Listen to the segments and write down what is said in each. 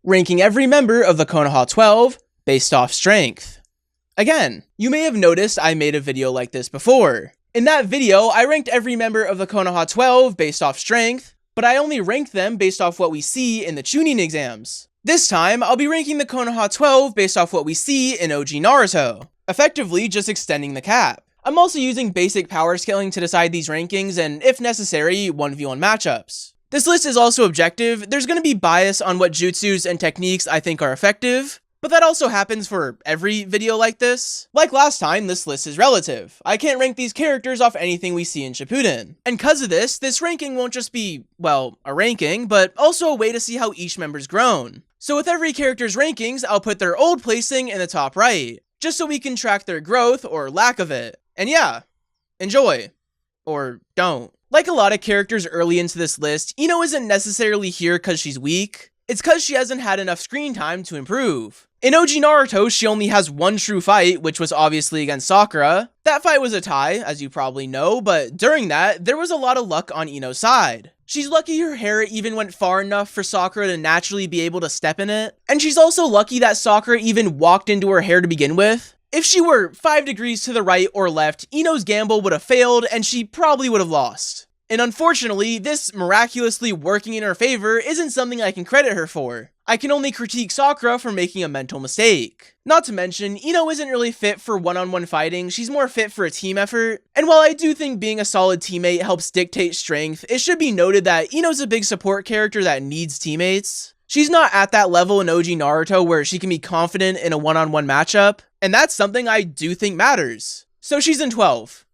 ranking every member of the Konoha 12 based off strength. Again, you may have noticed I made a video like this before. In that video, I ranked every member of the Konoha 12 based off strength, but I only ranked them based off what we see in the Chunin exams. This time, I'll be ranking the Konoha 12 based off what we see in OG Naruto, effectively just extending the cap. I'm also using basic power scaling to decide these rankings and, if necessary, 1v1 matchups. This list is also objective. There's going to be bias on what jutsus and techniques I think are effective, but that also happens for every video like this. Like last time, this list is relative. I can't rank these characters off anything we see in Shippuden. And cause of this ranking won't just be, well, a ranking, but also a way to see how each member's grown. So with every character's rankings, I'll put their old placing in the top right, just so we can track their growth or lack of it. And yeah, enjoy. Or don't. Like a lot of characters early into this list, Ino isn't necessarily here cause she's weak. It's cause she hasn't had enough screen time to improve. In OG Naruto, she only has one true fight, which was obviously against Sakura. That fight was a tie, as you probably know, but during that, there was a lot of luck on Ino's side. She's lucky her hair even went far enough for Sakura to naturally be able to step in it, and she's also lucky that Sakura even walked into her hair to begin with. If she were 5 degrees to the right or left, Ino's gamble would have failed and she probably would have lost. And unfortunately, this miraculously working in her favor isn't something I can credit her for. I can only critique Sakura for making a mental mistake. Not to mention, Ino isn't really fit for one-on-one fighting, she's more fit for a team effort. And while I do think being a solid teammate helps dictate strength, it should be noted that Ino's a big support character that needs teammates. She's not at that level in OG Naruto where she can be confident in a one-on-one matchup, and that's something I do think matters. So she's in 12.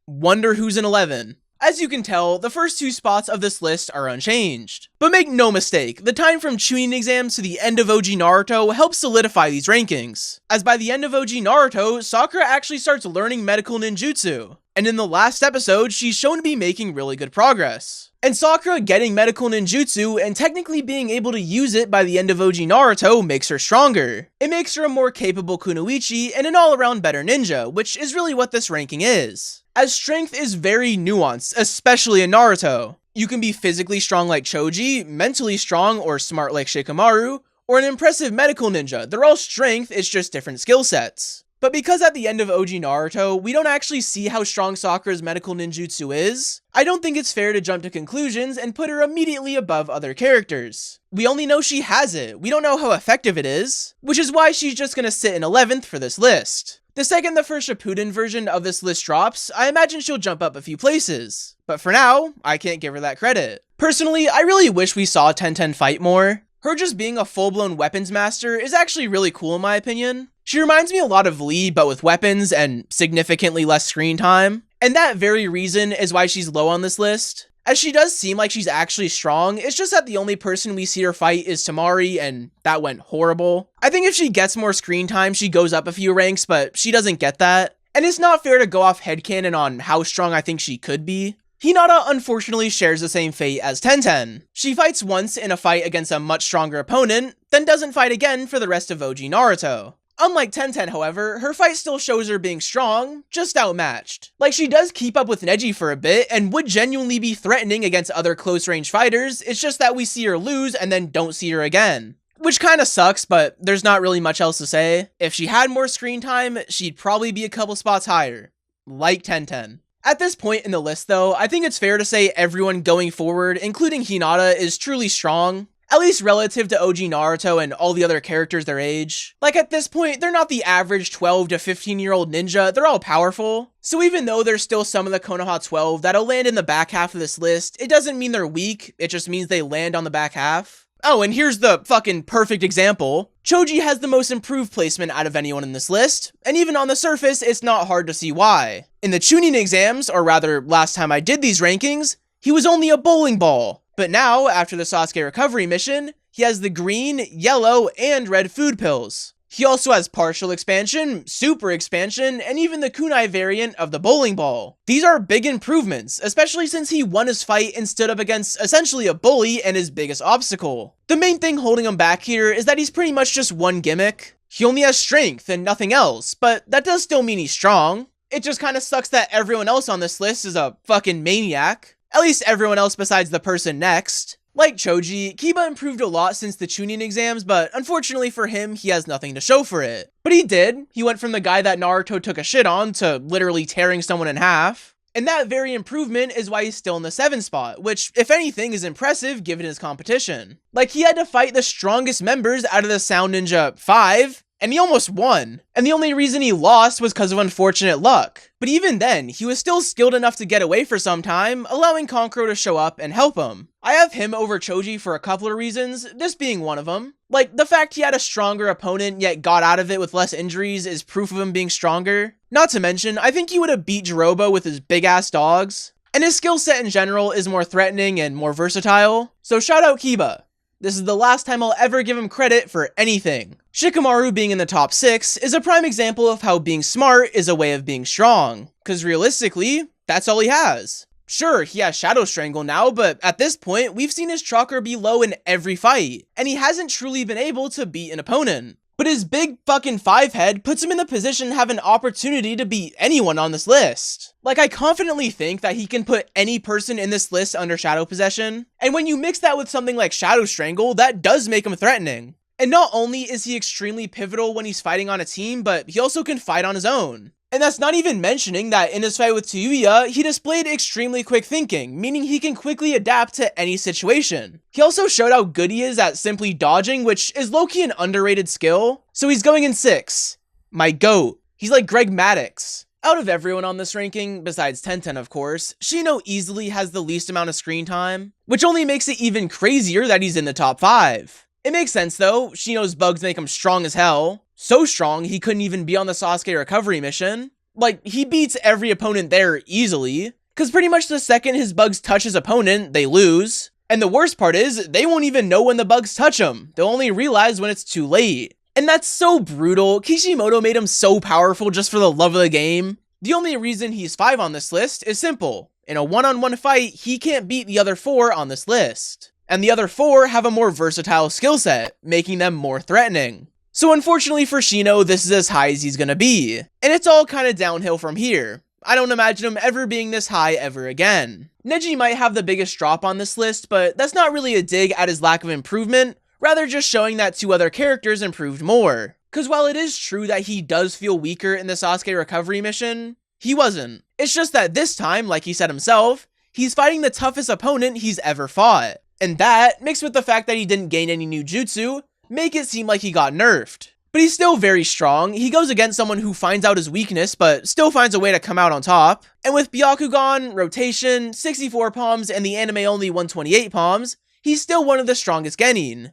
Wonder who's in 11. As you can tell, the first 2 spots of this list are unchanged. But make no mistake, the time from Chunin exams to the end of OG Naruto helps solidify these rankings, as by the end of OG Naruto, Sakura actually starts learning medical ninjutsu, and in the last episode, she's shown to be making really good progress. And Sakura getting medical ninjutsu and technically being able to use it by the end of OG Naruto makes her stronger. It makes her a more capable kunoichi and an all-around better ninja, which is really what this ranking is. As strength is very nuanced, especially in Naruto. You can be physically strong like Choji, mentally strong or smart like Shikamaru, or an impressive medical ninja. They're all strength, it's just different skill sets. But because at the end of OG Naruto, we don't actually see how strong Sakura's medical ninjutsu is, I don't think it's fair to jump to conclusions and put her immediately above other characters. We only know she has it, we don't know how effective it is, which is why she's just gonna sit in 11th for this list. The second the first Shippuden version of this list drops, I imagine she'll jump up a few places. But for now, I can't give her that credit. Personally, I really wish we saw Tenten fight more. Her just being a full-blown weapons master is actually really cool in my opinion. She reminds me a lot of Lee, but with weapons and significantly less screen time. And that very reason is why she's low on this list. As she does seem like she's actually strong, it's just that the only person we see her fight is Tamari, and that went horrible. I think if she gets more screen time, she goes up a few ranks, but she doesn't get that. And it's not fair to go off headcanon on how strong I think she could be. Hinata unfortunately shares the same fate as Tenten. She fights once in a fight against a much stronger opponent, then doesn't fight again for the rest of OG Naruto. Unlike Tenten, however, her fight still shows her being strong, just outmatched. Like, she does keep up with Neji for a bit, and would genuinely be threatening against other close-range fighters, it's just that we see her lose and then don't see her again. Which kinda sucks, but there's not really much else to say. If she had more screen time, she'd probably be a couple spots higher. Like Tenten. At this point in the list though, I think it's fair to say everyone going forward, including Hinata, is truly strong. At least relative to OG Naruto and all the other characters their age. Like at this point, they're not the average 12 to 15-year-old ninja, they're all powerful. So even though there's still some of the Konoha 12 that'll land in the back half of this list, it doesn't mean they're weak, it just means they land on the back half. Oh, and here's the fucking perfect example. Choji has the most improved placement out of anyone in this list, and even on the surface, it's not hard to see why. In the Chunin exams, or rather last time I did these rankings, he was only a bowling ball. But now, after the Sasuke recovery mission, he has the green, yellow, and red food pills. He also has partial expansion, super expansion, and even the kunai variant of the bowling ball. These are big improvements, especially since he won his fight and stood up against essentially a bully and his biggest obstacle. The main thing holding him back here is that he's pretty much just one gimmick. He only has strength and nothing else, but that does still mean he's strong. It just kinda sucks that everyone else on this list is a fucking maniac. At least everyone else besides the person next. Like Choji, Kiba improved a lot since the Chunin exams, but unfortunately for him, he has nothing to show for it. But he did. He went from the guy that Naruto took a shit on to literally tearing someone in half. And that very improvement is why he's still in the 7th spot, which, if anything, is impressive given his competition. Like, he had to fight the strongest members out of the Sound Ninja 5, and he almost won. And the only reason he lost was because of unfortunate luck. But even then, he was still skilled enough to get away for some time, allowing Kankuro to show up and help him. I have him over Choji for a couple of reasons, this being one of them. Like, the fact he had a stronger opponent yet got out of it with less injuries is proof of him being stronger. Not to mention, I think he would have beat Jirobo with his big-ass dogs. And his skill set in general is more threatening and more versatile. So shout out Kiba. This is the last time I'll ever give him credit for anything. Shikamaru being in the top 6 is a prime example of how being smart is a way of being strong. Cause realistically, that's all he has. Sure, he has Shadow Strangle now, but at this point, we've seen his chakra be low in every fight, and he hasn't truly been able to beat an opponent. But his big fucking 5 head puts him in the position to have an opportunity to beat anyone on this list. Like, I confidently think that he can put any person in this list under Shadow Possession, and when you mix that with something like Shadow Strangle, that does make him threatening. And not only is he extremely pivotal when he's fighting on a team, but he also can fight on his own. And that's not even mentioning that in his fight with Tsuyu, he displayed extremely quick thinking, meaning he can quickly adapt to any situation. He also showed how good he is at simply dodging, which is low-key an underrated skill. So he's going in 6. My GOAT. He's like Greg Maddux. Out of everyone on this ranking, besides Tenten of course, Shino easily has the least amount of screen time, which only makes it even crazier that he's in the top 5. It makes sense though, Shino's bugs make him strong as hell. So strong, he couldn't even be on the Sasuke recovery mission. Like, he beats every opponent there easily, cause pretty much the second his bugs touch his opponent, they lose. And the worst part is, they won't even know when the bugs touch him, they'll only realize when it's too late. And that's so brutal, Kishimoto made him so powerful just for the love of the game. The only reason he's 5 on this list is simple. In a one-on-one fight, he can't beat the other 4 on this list. And the other 4 have a more versatile skill set, making them more threatening. So unfortunately for Shino, this is as high as he's gonna be. And it's all kinda downhill from here. I don't imagine him ever being this high ever again. Neji might have the biggest drop on this list, but that's not really a dig at his lack of improvement, rather just showing that 2 other characters improved more. Cause while it is true that he does feel weaker in the Sasuke recovery mission, he wasn't. It's just that this time, like he said himself, he's fighting the toughest opponent he's ever fought. And that, mixed with the fact that he didn't gain any new jutsu, make it seem like he got nerfed. But he's still very strong. He goes against someone who finds out his weakness, but still finds a way to come out on top. And with Byakugan, Rotation, 64 palms, and the anime-only 128 palms, he's still one of the strongest genin.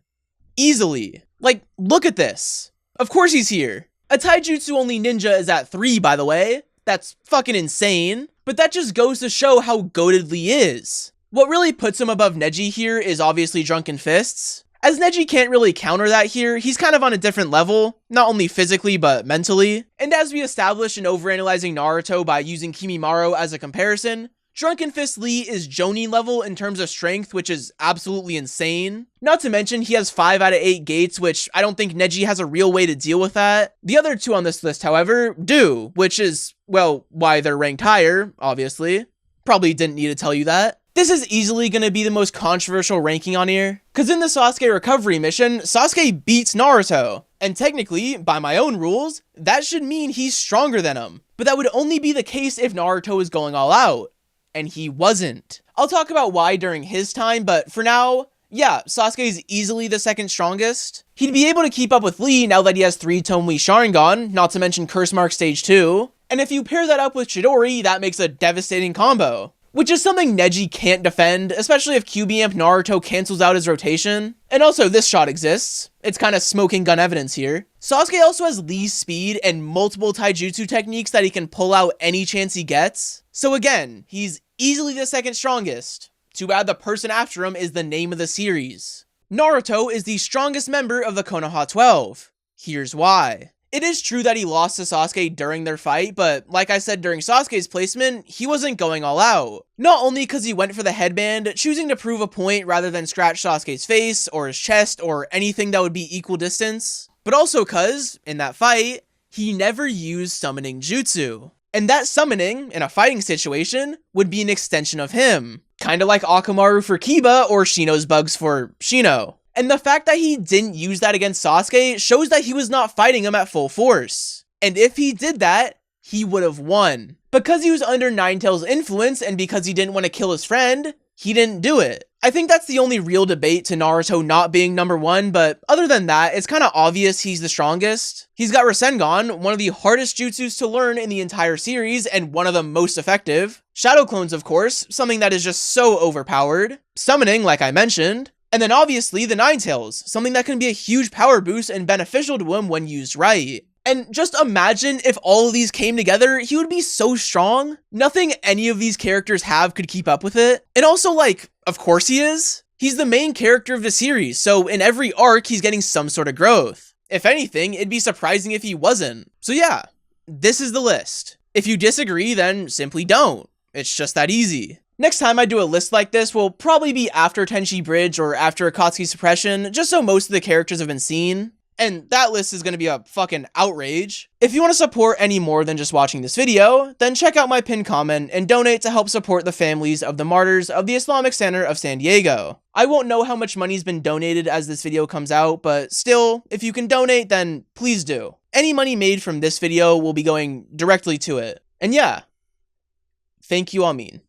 Easily. Like, look at this. Of course he's here. A Taijutsu-only ninja is at 3, by the way. That's fucking insane. But that just goes to show how goated Lee is. What really puts him above Neji here is obviously Drunken Fists. As Neji can't really counter that here, he's kind of on a different level, not only physically but mentally. And as we established in overanalyzing Naruto by using Kimimaro as a comparison, Drunken Fist Lee is Jonin level in terms of strength, which is absolutely insane. Not to mention he has 5 out of 8 gates, which I don't think Neji has a real way to deal with that. The other 2 on this list, however, do, which is, well, why they're ranked higher, obviously. Probably didn't need to tell you that. This is easily going to be the most controversial ranking on here, cause in the Sasuke recovery mission, Sasuke beats Naruto, and technically, by my own rules, that should mean he's stronger than him, but that would only be the case if Naruto is going all out, and he wasn't. I'll talk about why during his time, but for now, yeah, Sasuke is easily the 2nd strongest. He'd be able to keep up with Lee now that he has 3 Tomoe Sharingan, not to mention Curse Mark Stage 2, and if you pair that up with Chidori, that makes a devastating combo. Which is something Neji can't defend, especially if QB Amp Naruto cancels out his rotation. And also, this shot exists. It's kind of smoking gun evidence here. Sasuke also has Lee's speed and multiple taijutsu techniques that he can pull out any chance he gets. So again, he's easily the 2nd strongest. Too bad the person after him is the name of the series. Naruto is the strongest member of the Konoha 12. Here's why. It is true that he lost to Sasuke during their fight, but like I said during Sasuke's placement, he wasn't going all out. Not only because he went for the headband, choosing to prove a point rather than scratch Sasuke's face, or his chest, or anything that would be equal distance, but also because, in that fight, he never used summoning jutsu. And that summoning, in a fighting situation, would be an extension of him. Kinda like Akamaru for Kiba or Shino's bugs for Shino. And the fact that he didn't use that against Sasuke shows that he was not fighting him at full force. And if he did that, he would have won. Because he was under Ninetales' influence and because he didn't want to kill his friend, he didn't do it. I think that's the only real debate to Naruto not being number 1, but other than that, it's kinda obvious he's the strongest. He's got Rasengan, one of the hardest jutsus to learn in the entire series and one of the most effective. Shadow clones, of course, something that is just so overpowered. Summoning, like I mentioned. And then obviously the Ninetales, something that can be a huge power boost and beneficial to him when used right. And just imagine if all of these came together, he would be so strong. Nothing any of these characters have could keep up with it. And also, like, of course he is. He's the main character of the series, so in every arc, he's getting some sort of growth. If anything, it'd be surprising if he wasn't. So yeah, this is the list. If you disagree, then simply don't. It's just that easy. Next time I do a list like this will probably be after Tenchi Bridge or after Akatsuki Suppression, just so most of the characters have been seen. And that list is going to be a fucking outrage. If you want to support any more than just watching this video, then check out my pinned comment and donate to help support the families of the martyrs of the Islamic Center of San Diego. I won't know how much money's been donated as this video comes out, but still, if you can donate, then please do. Any money made from this video will be going directly to it. And yeah, thank you, Amin.